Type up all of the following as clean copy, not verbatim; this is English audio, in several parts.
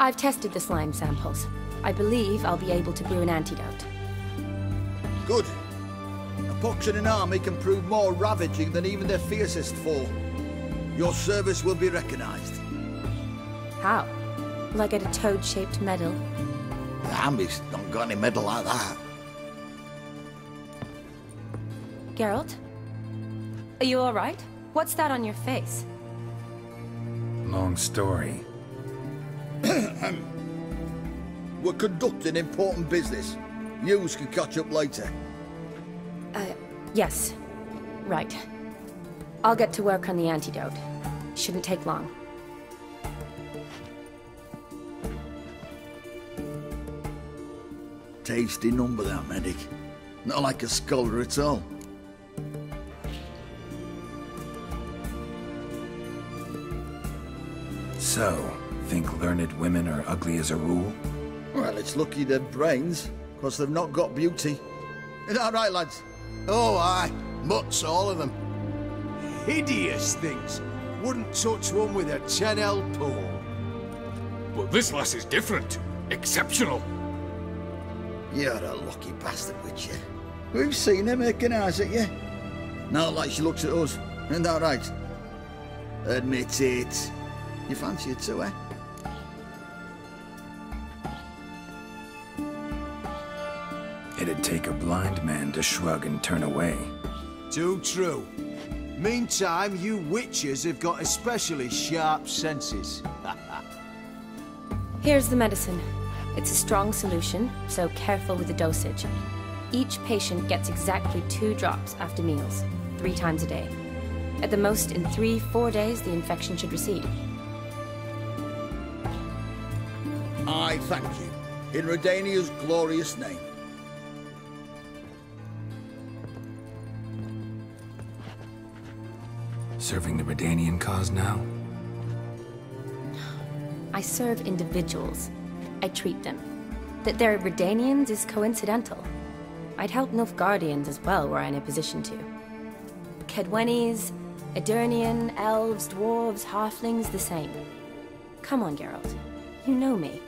I've tested the slime samples. I believe I'll be able to brew an antidote. Good. A pox in an army can prove more ravaging than even their fiercest foe. Your service will be recognized. How? Will I get a toad-shaped medal? The army's not got any medal like that. Geralt? Are you alright? What's that on your face? Long story. We're conducting important business. Yous can catch up later. Yes. Right. I'll get to work on the antidote. Shouldn't take long. Tasty number, that medic. Not like a scholar at all. So, think learned women are ugly as a rule? Well, it's lucky they're brains, because they've not got beauty. Is that right, lads? Oh, aye. Mutts, all of them. Hideous things. Wouldn't touch one with a 10L pole. But this lass is different. Exceptional. You're a lucky bastard, Witcher. We've seen her making eyes at you. Not like she looks at us. Isn't that right? Admit it. You fancy it too, eh? It'd take a blind man to shrug and turn away. Too true. Meantime, you witches have got especially sharp senses. Here's the medicine. It's a strong solution, so careful with the dosage. Each patient gets exactly 2 drops after meals, 3 times a day. At the most, in 3-4 days, the infection should recede. I thank you, in Redania's glorious name. Serving the Redanian cause now? I serve individuals. I treat them. That they're Redanians is coincidental. I'd help Nilfgaardians as well were I in a position to. Kedwenis, Edirnian, elves, dwarves, halflings, the same. Come on, Geralt. You know me.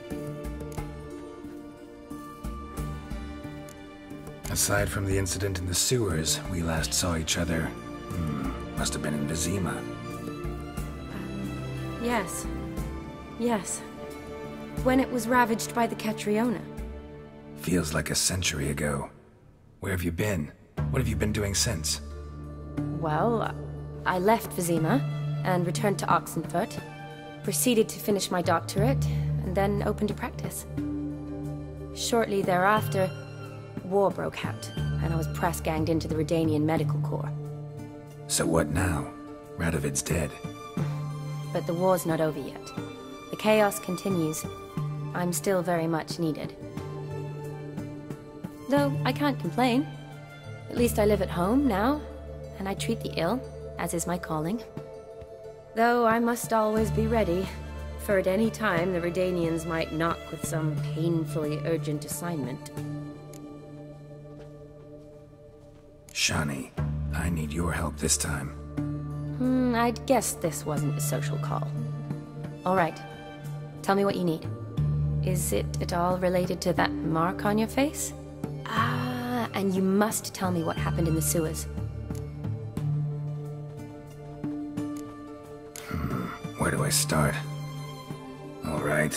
Aside from the incident in the sewers, we last saw each other... must have been in Vizima. Yes. Yes. When it was ravaged by the Catriona. Feels like a century ago. Where have you been? What have you been doing since? Well, I left Vizima and returned to Oxenfurtu. Proceeded to finish my doctorate, and then opened a practice. Shortly thereafter, war broke out, and I was press-ganged into the Redanian Medical Corps. So what now? Radovid's dead. But the war's not over yet. The chaos continues. I'm still very much needed. Though I can't complain. At least I live at home now, and I treat the ill, as is my calling. Though I must always be ready, for at any time the Redanians might knock with some painfully urgent assignment. Shani, I need your help this time. I'd guessed this wasn't a social call. All right. Tell me what you need. Is it at all related to that mark on your face? Ah, and you must tell me what happened in the sewers. Where do I start? All right.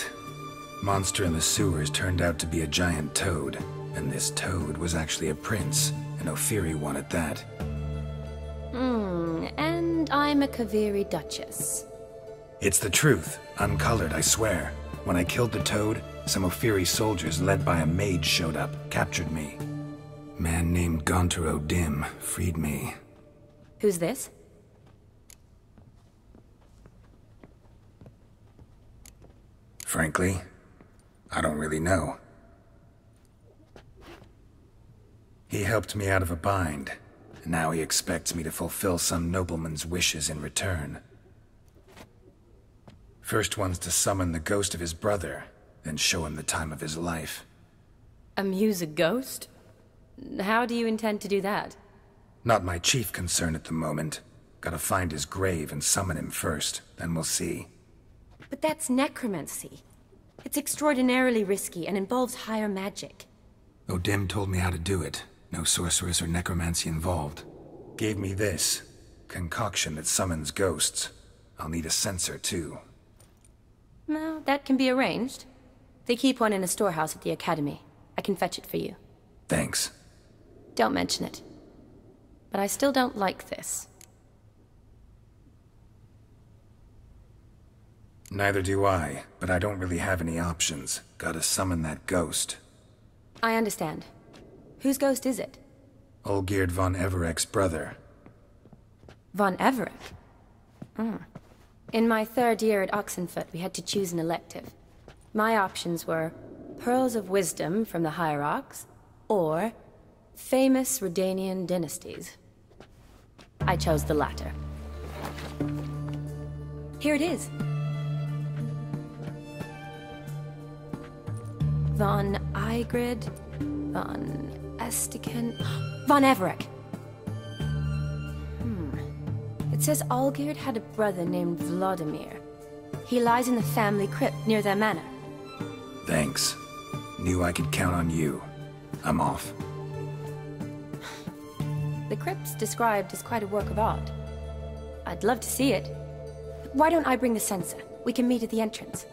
Monster in the sewers turned out to be a giant toad, and this toad was actually a prince, an Ophiri one at that. And I'm a Kaviri Duchess. It's the truth, uncolored, I swear. When I killed the toad, some Ophiri soldiers led by a mage showed up, captured me. Man named Gontaro Dim freed me. Who's this? Frankly, I don't really know. He helped me out of a bind, and now he expects me to fulfill some nobleman's wishes in return. First one's to summon the ghost of his brother, then show him the time of his life. Amuse a ghost? How do you intend to do that? Not my chief concern at the moment. Gotta find his grave and summon him first, then we'll see. But that's necromancy. It's extraordinarily risky and involves higher magic. O'Dim told me how to do it. No sorceress or necromancy involved. Gave me this concoction that summons ghosts. I'll need a censer, too. No, that can be arranged. They keep one in a storehouse at the academy. I can fetch it for you. Thanks. Don't mention it. But I still don't like this. Neither do I, but I don't really have any options. Gotta summon that ghost. I understand. Whose ghost is it? Olgierda von Everec's brother. Von Everec? In my 3rd year at Oxenfurtu, we had to choose an elective. My options were Pearls of Wisdom from the Hierarchs, or Famous Redanian Dynasties. I chose the latter. Here it is. Von Igrid, von Estiken, von Everec. It says Olgierda had a brother named Vladimir. He lies in the family crypt near their manor. Thanks. Knew I could count on you. I'm off. The crypt's described as quite a work of art. I'd love to see it. Why don't I bring the censer? We can meet at the entrance.